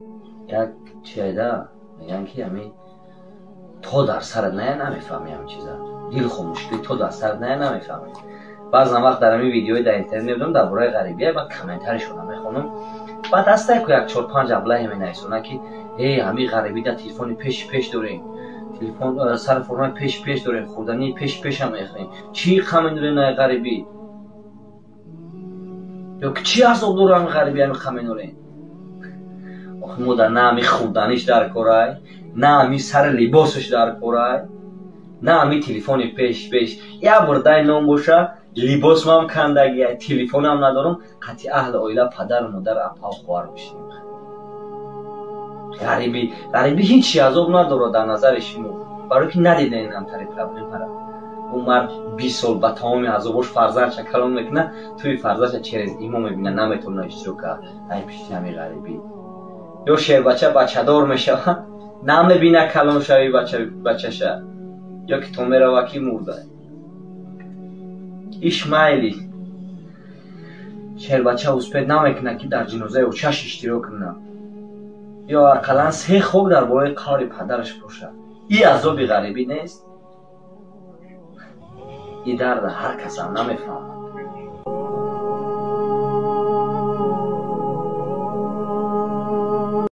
یک چیده میگن که همین تو در سرت نمیفهمی همین چیزا، دل خاموش که تو در سرت نمیفهمی. بعضا وقت در همین ویدیوی در اینترنت میبینم درباره غریبی بعد کامنتارشون میخونم، بعد دسته که یک 4-5 ابله همین نویسونه که ای همین غریبی در تلفن پیش دارین، تلفن سر فرمان پیش دارین، خوردنی پیش هم میخورین، چی خمین دارین غریبی؟ یا که چی عذاب داره همین غریبی همین خمین دارین؟ آخه مادر نه همین خوردنیش در کارای، نه همین سر لباسش در کارای، نه همین تلفن پیش یا برده نام باشه لباس هم کندگی، تلفن هم ندارم، قطعی اهل عائله پدر و مادر اپا و خوار بشیم. غریبی هیچ عذاب نداره در نظر شما، برای که ندیده این هم طریق قبلی مرا. اون مرد 20 سال به تمام عذابش فرزندش کلام میکنه، توی فرزندش چیز ایمان میبینه نمیتونه اشتراک کنه. پیش همین غریبی یا شیر بچه دار میشه نمیبینه کلام شوی بچه‌شه، یا که تو میره وکی مرده. ایشمایلی شیر بچه اوسپید نمیکنه که در جنازه او چش اشتراک کنه، یا اقلا 3 خوک در باره کار پدرش باشه. این عذاب غریبی نیست؟ این درد هر کس هم نمیفهمه.